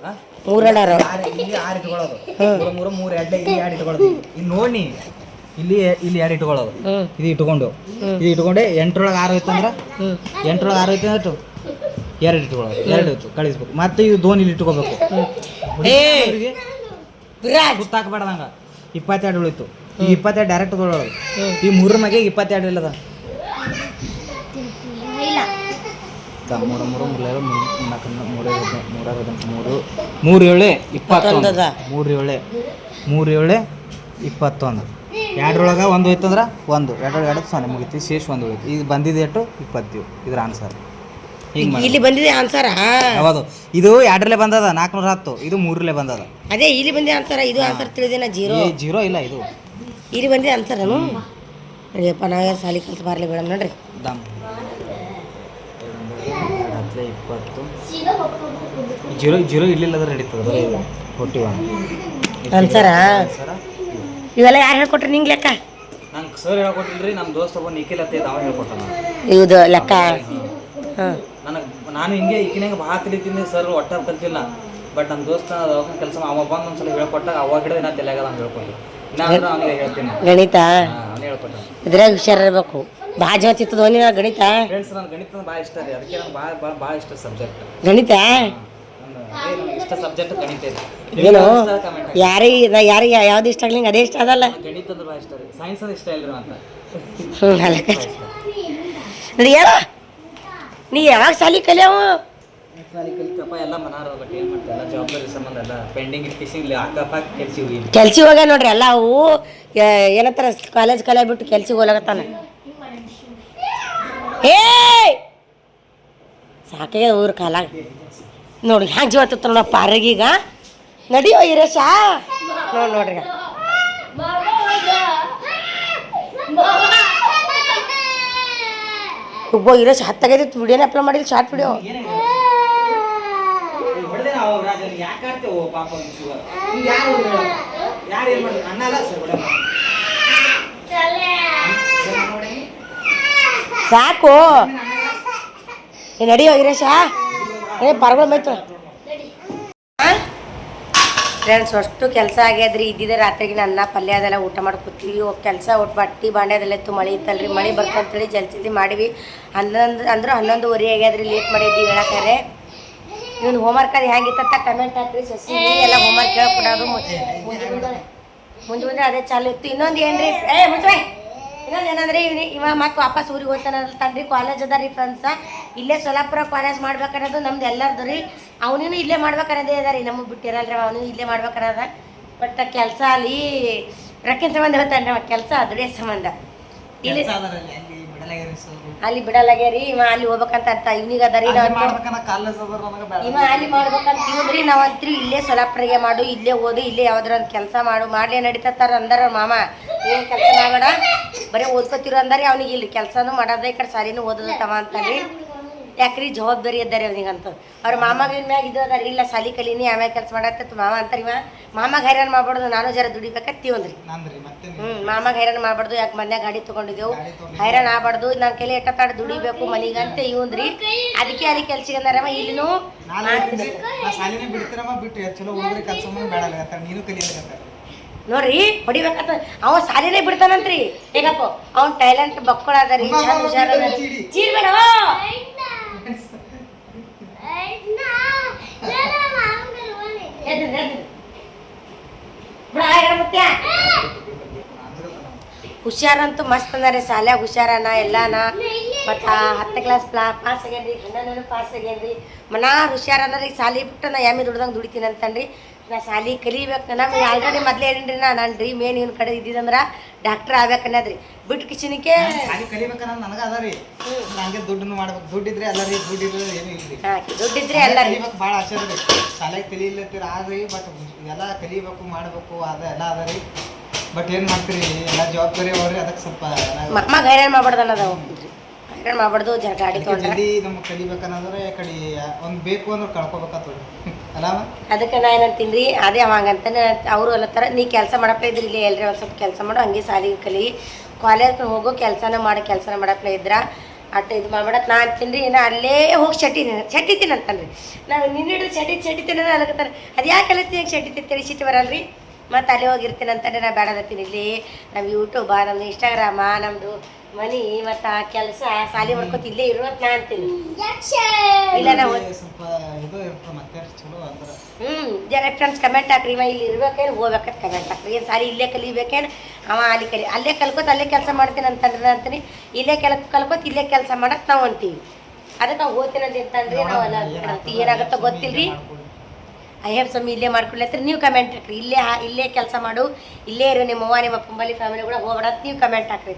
3 2 ಇಲ್ಲಿ 6 ಇಟ್ಕೊಳ್ಳೋದು 3 3 2 ಇಲ್ಲಿ 2 ಇಟ್ಕೊಳ್ಳೋದು ಇಲ್ಲಿ ನೋಡಿ ಇಲ್ಲಿ 2 ಇಟ್ಕೊಳ್ಳೋದು ಇದು ಇಟ್ಕೊಂಡು ಇದು ಇಟ್ಕೊಂಡೆ 8ರೊಳಗೆ 6 ಹೋಯ್ತು ಅಂದ್ರೆ 8ರೊಳಗೆ 6 ಹೋಯ್ತು ಅಂದ್ರೆ 2 ಇಟ್ಕೊಳ್ಳೋದು 2 ಇತ್ತು ಕಳಿಸ್ಬೇಕು ಮತ್ತೆ ಇದು ದೋನ್ ಇಲ್ಲಿ ಇಟ್ಕೋಬೇಕು ಗೊತ್ತಾಕಬೇಡ್ದಂಗ 22 ಉಳಿತು ಈ 22 ಡೈರೆಕ್ಟ್ ತೊಗೊಳ್ಳೋದು ಈ 3 ಮಗೆ 22 ಇಲ್ಲದ 21 ಎರಡರೊಳಗೆ 1 ಹೋಯ್ತಂದ್ರೆ 1 2 ಸೊನ್ನೆ ಮುಗಿತು ಶೇಷ 1 ಉಳಿತು ಈಗ ಬಂದಿದೆ ಎಷ್ಟು 20 ಇದ್ರ ಆನ್ಸರ್ ಹಿಂಗೆ ಇಲ್ಲಿ ಬಂದಿದೆ ಆನ್ಸರ್ ಹೌದು ಇದು 2ರಲ್ಲೇ ಬಂದದ 410 ಇದು 3ರಲ್ಲೇ ಬಂದದ ಅದೇ ಇಲ್ಲಿ ಬಂದಿದೆ ಆನ್ಸರ್ ಇದು ಆನ್ಸರ್ ತಿಳಿದೇನ ಜೀರೋ ಇಲ್ಲ ಇದು ಇಲ್ಲಿ ಬಂದಿದೆ ಆನ್ಸರನು ನಡಿಯಪ್ಪ ನಾವೇ ಸಾಲಿ ಕಲ್ತು ಬಾರ್ಲಿ ಬೇಡ ನೋಡ್ರಿ ದಮ್ 20 ಜೀರೋ ಇಲ್ಲಿಲ್ಲ ಅಂದ್ರೆ ನಡೀತದೆ 41 ಆನ್ಸರಾ ಇವೆಲ್ಲ ಯಾರು ಹೇಳ್ಕೊಟ್ರಿ ನಿಂಗೆ ಲೆಕ್ಕ ನಂಗೆ ಸರ್ ಹೇಳ್ಕೊಟ್ಟಿಲ್ರಿ ನಮ್ಮ ದೋಸ್ತ ಒಬ್ಬ ನಿಖಿಲ್ ಅಂತ ಅವ ಹೇಳ್ಕೊಟ್ಟ ಇದು ಲೆಕ್ಕ ಹಾಂ ನಾನು ಹಿಂಗೆ ಈಗಿನಾಗ ಭಾಳ ತಿಳಿತೀನಿ ಸರ್ ಒಟ್ಟ ಕಲ್ತಿಲ್ಲ ಬಟ್ ನಮ್ಮ ದೋಸ್ತ ಅವಾಗ ಕೆಲಸ ಅವ ಬಂದು ಒಂದ್ಸಲ ಹೇಳ್ಕೊಟ್ಟಾಗ ಅವಾಗ ಹಿಡಿದು ನಾ ತಲೆಯಾಗ ನಾನು ಹೇಳ್ಕೊಟ್ಟು ಇನ್ನಾದ್ರೂ ಅವನಿಗೆ ಹೇಳ್ತೀನಿ ಗಣಿತ ಅವನು ಹೇಳ್ಕೊಟ್ಟ ಇದ್ರಾಗ ಹುಷಾರಿರ್ಬೇಕು ಭಾಳ ಜೋತಿತ್ತದ ಒಂದಿನ ಗಣಿತ ಫ್ರೆಂಡ್ಸ್ ನನಗೆ ಗಣಿತ ಭಾಳ ಇಷ್ಟ ರೀ ಅದಕ್ಕೆ ನಂಗೆ ಭಾಳ ಇಷ್ಟ ಸಬ್ಜೆಕ್ಟ್ ಗಣಿತ ನನಗೆ ಇಷ್ಟ ಸಬ್ಜೆಕ್ಟ್ ಗಣಿತ ಇದೆ ಏನು ಯಾರಿಗೆ ಯಾವ್ದು ಇಷ್ಟ ಆಗ್ಲಿ ಅದೇ ಇಷ್ಟ ಅದಲ್ಲ ಗಣಿತ ಅಂದ್ರೆ ಭಾಳ ಇಷ್ಟ ರೀ ಸೈನ್ಸ್ ಅಂದ್ರೆ ಇಷ್ಟ ಇಲ್ರಿ ಅಂತ ನೋಡಿ ಹೇಳ ನೀ ಯಾವಾಗ ಸಾಲಿ ಕಲಿಯಾವು ಸಾಲಿ ಕಲಿತಪ್ಪ ಎಲ್ಲ ಮನಾರ ಬಟ್ ಏನು ಮಾಡ್ತಾರೆ ಎಲ್ಲ ಜವಾಬ್ದಾರಿ ಸಂಬಂಧ ಎಲ್ಲ ಪೆಂಡಿಂಗ್ ಇಟ್ಕಿಸಿ ಇಲ್ಲಿ ಹಾಕಪ್ಪ ಕೆಲ್ಸಿಗೆ ಕೆಲ್ಸಿಗೆ ಹೋಗ್ಯ ನೋಡ್ರಿ ಎಲ್ಲ ಅವು ಏನಂತಾರ ಕಾಲೇಜ್ ಬಿಟ್ಟು ಕೆಲ್ಸಿಗೆ ಹೋಗ್ಲಾಗತ್ತಾನ ಏ ಸಾಕಾಗ ಊರ ಕಾಲಾಗ ನೋಡಿ ಹ್ಯಾಂಗೆ ಜೀವ ಹತ್ತ ನೋಡ ಪಾರಗೀಗ ನಡಿಯೋ ಇರೇಶ ನೋಡ್ರಿ ಒಬ್ಬ ಇರೇಶ 10 ವಿಡಿಯೋನೇ ಅಪ್ಲೋಡ್ ಮಾಡಿದ್ರು ಶಾರ್ಟ್ ವಿಡಿಯೋ ಯಾಕೆ ಆಡ್ತೇವೆ ಪಾಪ ಶುಗರ್ ಯಾರು ಯಾರು ಏನು ಮಾಡಿದ್ರು ಅನ್ನ ಅಲ್ಲ ಸರ್ ಬಿಡಮ್ಮ ನೋಡಿ ಸಾಕು ನಡಿಯೋ ವೀರೇಶ ಪರಗಳು ಮೈತು ಫ್ರೆಂಡ್ಸ್ ಅಷ್ಟು ಕೆಲಸ ಆಗ್ಯದ್ರಿ ಇದ್ದಿದ್ದೆ ರಾತ್ರಿಗೆ ಅನ್ನ ಪಲ್ಯ ಅದೆಲ್ಲ ಊಟ ಮಾಡಿ ಕೂತೀವಿ ಕೆಲಸ ಒಟ್ಟು ಬಟ್ಟೆ ಬಾಂಡೆ ಅದೆಲ್ಲ ಇತ್ತು ಮಳೆ ಇತ್ತಲ್ರಿ ಮಳೆ ಬರ್ತಂತೇಳಿ ಜಲ್ದಿ ಮಾಡಿವಿ 11:30 ಆಗ್ಯದ್ರಿ ಲೇಟ್ ಮಾಡಿದ್ವಿ ಹೇಳಕ್ಕಾರೆ ಇವ್ನು ಹೋಮ್ವರ್ಕ್ ಅದು ಹೆಂಗಿತ್ತ ಕಮೆಂಟ್ ಹಾಕ್ರಿ ಸಸಿ ಎಲ್ಲ ಹೋಮ್ವರ್ಕ್ ಹೇಳ್ಕೊಡೋದು ಮುಂದೆ ಅದೇ ಚಾಲು ಇತ್ತು ಇನ್ನೊಂದು ಏನ್ರಿ ಇನ್ನೊಂದು ಏನಂದ್ರೆ ಇವ ಮತ್ತೆ ವಾಪಸ್ ಊರಿಗೆ ಹೋಗ್ತಾನಲ್ತನ್ರಿ ಕಾಲೇಜ್ ಅದ ರೀ ಫ್ರೆಂಡ್ಸ ಇಲ್ಲೇ ಸೊಲ್ಲಾಪುರ ಕಾಲೇಜ್ ಮಾಡ್ಬೇಕನ್ನೋದು ನಮ್ದು ಎಲ್ಲರದು ರೀ ಅವನಿಗೂ ಇಲ್ಲೇ ಮಾಡ್ಬೇಕನ್ನೋದೇ ಅದ ರೀ ನಮಗೆ ಬಿಟ್ಟಿರಲ್ರಿ ಅವನು ಇಲ್ಲೇ ಮಾಡ್ಬೇಕನ್ನೋದ ಬಟ್ ಕೆಲಸ ಅಲ್ಲಿ ರೊಕ್ಕಿನ ಸಂಬಂಧ ಹೇಳ್ತಾನೆ ಕೆಲಸ ದುಡಿಯೋ ಸಂಬಂಧ ಇಲ್ಲಿ ಅಲ್ಲಿ ಬಿಡಲಾಗ್ಯಾರಿ ಇವ ಅಲ್ಲಿ ಹೋಗ್ಬೇಕಂತ ಅಂತ ಇವನಿಗೆ ಅದ ರೀ ಇವ ಅಲ್ಲಿ ಮಾಡ್ಬೇಕಂತ ಇವ್ರಿ ನಾವಂತ್ರಿ ಇಲ್ಲೇ ಸೊಲ್ಲಾಪುರಿಗೆ ಮಾಡು ಇಲ್ಲೇ ಓದು ಇಲ್ಲೇ ಯಾವ್ದಾರ ಒಂದು ಕೆಲಸ ಮಾಡ್ಲೇ ನಡೀತಾರ ಅಂದಾರ ಮಾಮ ಏನು ಕೆಲಸ ಮಾಡಬೇಡ ಬರೀ ಓದ್ಕೋತಿರೋ ಅಂದಾರಿ ಅವ್ನಿಗೆ ಇಲ್ಲಿ ಕೆಲಸನೂ ಮಾಡೋದ ಈ ಕಡೆ ಸಾಲಿನೂ ಓದೋದತ್ತವ ಅಂತಾನೆ ಯಾಕ್ರಿ ಜವಾಬ್ದಾರಿ ಇದ್ದಾರೆ ಅವನಿಗಂತ ಅವ್ರ ಮಾಮಾಗ ಮ್ಯಾಗ ಇದು ಅದ ಇಲ್ಲ ಸಾಲಿ ಕಲೀನಿ ಆಮ್ಯಾಗ ಕೆಲಸ ಮಾಡತ್ತ ಮಾಮ ಅಂತಾರ ಇವ ಮಾಮಾಗ ಹೈರಾಣ ಮಾಡ್ಬಾರ್ದು ನಾನು ಜರ ದುಡಿಬೇಕತ್ತೀವಂದ್ರಿ ಮಾಮಾಗ ಹೈರಾಣ ಮಾಡ್ಬಾರ್ದು ಯಾಕೆ ಮನ್ಯಾಗ ಗಾಡಿ ತೊಗೊಂಡಿದ್ದೆವು ಹೈರಾಣ ಆಗ್ಬಾರ್ದು ನನ್ನ ಕೈಲಿ ಎಟ್ಟತ್ತಾಡ ದುಡಿಬೇಕು ಮನಿಗಂತ ಇವಂದ್ರಿ ಅದಕ್ಕೆ ಅಲ್ಲಿ ಕೆಲ್ಸಿಗೆ ಅಂದಾರಮ್ಮ ಇಲ್ಲಿನೂ ನೋಡ್ರಿ ಹೊಡಿಬೇಕಂತ ಅವ ಸಾಲಿನೇ ಬಿಡ್ತಾನಂತ್ರಿ ಹೇಗಪ್ಪ ಅವ್ನ ಟ್ಯಾಲೆಂಟ್ ಬಕ್ಕಳ ಅದ ರೀ ಚಂದ ಹುಷಾರ ಚೀರ್ ಬೇಡ ಹುಷಾರಂತೂ ಮಸ್ತ್ ಅಂದಾರೆ ಶಾಲ್ಯಾಗ ಹುಷಾರನ ಎಲ್ಲಾನ ಮತ್ತು 10ನೇ ಕ್ಲಾಸ್ ಪಾಸ್ ಆಗ್ಯಾನ್ರಿ ಗಂಡನೂ ಪಾಸ್ ಆಗ್ಯಾನ್ರಿ ಮನಾರ್ ಹುಷಾರ ಅಂದ್ರೆ ಸಾಲಿ ಬಿಟ್ಟು ನಾ ಎಮ್ಮೆ ದುಡ್ದಂಗೆ ದುಡಿತೀನಿ ಅಂತನ್ರಿ ನಾ ಸಾಲಿ ಕಲಿಬೇಕು ನಮ್ಗೆ ಆಲ್ರೆಡಿ ಮೊದಲೇ ಹೇಳಿನ್ರಿ ನನ್ನ ಡ್ರೀಮ್ ಏನು ಇವ್ನ ಕಡೆ ಇದ್ದಿದಂದ್ರೆ ಡಾಕ್ಟರ್ ಆಗ್ಬೇಕನ್ನದ್ರಿ ಬಿಟ್ಟು ಕಿಚನಿಕೆ ಕಲಿಬೇಕನ್ನೋದು ನನಗೆ ಅದ ರೀ ಹಂಗೆ ದುಡ್ಡನ್ನು ಮಾಡ್ಬೇಕು ದುಡ್ಡಿದ್ರೆ ಎಲ್ಲ ರೀ ದುಡ್ಡಿದ್ರೆ ಏನೂ ಇಲ್ಲ ದುಡ್ಡಿದ್ರೆ ಎಲ್ಲ ರೀ ಭಾಳ ಆಸೆ ಅದ ರೀ ಶಾಲೆಗೆ ಕಲಿಲತ್ತೀರ ಆದ್ರಿ ಬಟ್ ಎಲ್ಲ ಕಲಿಬೇಕು ಮಾಡಬೇಕು ಅದ ಎಲ್ಲ ಅದ ರೀ ಬಟ್ ಏನು ಮಾಡ್ತೀರಿ ಎಲ್ಲ ಜವಾಬ್ದಾರಿ ಅವ್ರಿ ಅದಕ್ಕೆ ಸ್ವಲ್ಪ ಮಗ ಹೈರಾಣ ಮಾಡ್ಬಾರ್ದು ಅನ್ನೋದು ಹೈರಾಣ ಮಾಡ್ಬಾರ್ದು ಜರ ಗಾಡಿ ಜಲ್ದಿ ನಮ್ಗೆ ಕಲಿಬೇಕನ್ನೋದ್ರೆ ಕಡೆ ಒಂದು ಬೇಕು ಅಂದ್ರೆ ಕಳ್ಕೊಬೇಕತ್ತ ಅಲ್ಲ ಅದಕ್ಕೆ ನಾ ಏನಂತೀನಿ ಅದೇ ಅವ ಹಂಗಂತಾನೆ ಅವರು ಅಲ್ಲತ್ತಾರ ನೀ ಕೆಲಸ ಮಾಡಪ್ಲೇ ಇದ್ರಿ ಇಲ್ಲಿ ಎಲ್ರಿ ಒಂದು ಸ್ವಲ್ಪ ಕೆಲಸ ಮಾಡು ಹಂಗೆ ಸಾಲಿಗೆ ಕಲಿ ಕಾಲೇಜ್ ಹೋಗೋ ಕೆಲಸನ ಮಾಡಪ್ಲೇ ಇದ್ರ ಅಟ್ಟು ಇದು ಮಾಡ್ಬಿಡತ್ತೆ ನಾ ಅಂತೀನಿ ನಾ ಅಲ್ಲೇ ಹೋಗಿ ಚಟ್ಟಿತೀನಿ ಅಂತನ್ರಿ ನಾನು ನಿನ್ನ ಹಿಡಿದು ಚಟಿತೀನಿ ಅನ್ಕತ್ತಾರೆ ಅದು ಯಾಕೆ ಕಲಿತೀನಿ ಚಟಿತೀನಿ ಸಿಟ್ಟು ಬರಲ್ರಿ ಮತ್ತು ಅಲ್ಲೇ ಹೋಗಿರ್ತೀನಿ ಅಂತಂದ್ರೆ ನಾ ಬೇಡದತ್ತೀನಿ ಇಲ್ಲಿ ನಮ್ಮ ಯೂಟ್ಯೂಬ ನಮ್ಮದು ಇನ್ಸ್ಟಾಗ್ರಾಮ ನಮ್ಮದು ಮನಿ ಮತ್ತು ಕೆಲಸ ಸಾಲಿ ಮಾಡ್ಕೊತ ಇಲ್ಲೇ ಇರೋದು ನಾ ಅಂತೀನಿ ಇಲ್ಲ ನಾವು ಜರ ಫ್ರೆಂಡ್ಸ್ ಕಮೆಂಟ್ ಹಾಕ್ರಿ ಇವ ಇಲ್ಲಿ ಇರ್ಬೇಕೇನು ಹೋಗ್ಬೇಕಂತ ಕಮೆಂಟ್ ಹಾಕ್ರಿ ಏನು ಸಾರಿ ಇಲ್ಲೇ ಕಲಿಬೇಕೇನು ಅವ ಅಲ್ಲಿ ಅಲ್ಲೇ ಕಲ್ಕೋತ ಅಲ್ಲೇ ಕೆಲಸ ಮಾಡ್ತೀನಿ ಅಂತಂದ್ರೆ ಅಂತೀನಿ ಇಲ್ಲೇ ಕಲ್ಕೋತ ಇಲ್ಲೇ ಕೆಲಸ ಮಾಡಕ್ಕೆ ನಾವು ಅಂತೀವಿ ಅದಕ್ಕೆ ನಾವು ಹೋಗ್ತೀನಿ ಅಂತಂದ್ರೆ ನಾವು ಅಲ್ಲ ಏನಾಗುತ್ತೋ ಗೊತ್ತಿಲ್ರಿ ಐ ಹ್ಯಾವ್ ಸಮ್ ಇಲ್ಲೇ ಮಾಡ್ಕೊಳ್ಲತ್ರಿ ನೀವು ಕಮೆಂಟ್ ಹಾಕ್ರಿ ಇಲ್ಲೇ ಕೆಲಸ ಮಾಡು ಇಲ್ಲೇ ಇರು ನಿಮ್ಮವ್ವ ನಿಮ್ಮ ಪಂಬಲಿ ಫ್ಯಾಮಿಲಿ ಕೂಡ ಹೋಗ್ಬೇಡ ನೀವು ಕಮೆಂಟ್ ಹಾಕ್ರಿ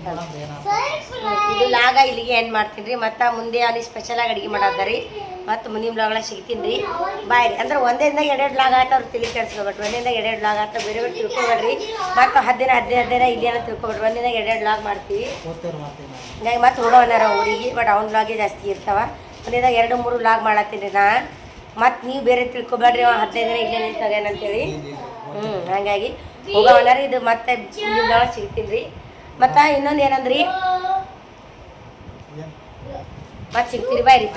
ಇದು ಲಾಗ ಇಲ್ಲಿಗೆ ಏನು ಮಾಡ್ತೀನಿ ರೀ ಮತ್ತು ಮುಂದೆ ಅಲ್ಲಿ ಸ್ಪೆಷಲಾಗಿ ಅಡುಗೆ ಮಾಡೋದ್ರಿ ಮತ್ತು ಮುಂದಿನ ಬ್ಲಾಗ್ಲಾಗ ಸಿಗ್ತೀನಿ ರೀ ಬಾಯ್ ರೀ ಅಂದ್ರೆ ಒಂದೇದಾಗ 2 ಲಾಗ್ ಆಯ್ತು ಅವ್ರು ತಿಳಿ ಕೆಡ್ಸ್ಕೊಬೇಡ್ರಿ ಒಂದೇದಾಗ 2 ಲಾಗ್ ಆಯ್ತು ಬೇರೆ ಬೇರೆ ತಿಳ್ಕೊಬೇಡ್ರಿ ಮತ್ತು 10 ದಿನ ಇಲ್ಲೇನೋ ತಿಳ್ಕೊಬೇಡ್ರಿ ಒಂದೇದಾಗ 2 ಲಾಗ್ ಮಾಡ್ತೀವಿ ಹಿಂಗಾಗಿ ಮತ್ತೆ ಹುಡೋನಾರ ಊರಿಗೆ ಬಟ್ ಅವ್ನ ಲಾಗೇ ಜಾಸ್ತಿ ಇರ್ತಾವ ಒಂದೇದಾಗ 2-3 ಲಾಗ್ ಮಾಡತ್ತೀನಿ ರೀ ನಾ ಮತ್ತು ನೀವು ಬೇರೆ ತಿಳ್ಕೊಬೇಡ್ರಿ 15 ದಿನ ಇಲ್ಲೇ ನಿಂತಾಗೇನಂತೇಳಿ ಹಾಗಾಗಿ ಹೋಗೋವನಾರ ಇದು ಮತ್ತೆ ನಿಮ್ದೊಳಗೆ ಸಿಗ್ತೀನಿ ರೀ ಮತ್ತು ಇನ್ನೊಂದು ಏನಂದ್ರಿ ಮತ್ತೆ ಸಿಗ್ತೀರಿ ಬಾಯ್ ರೀ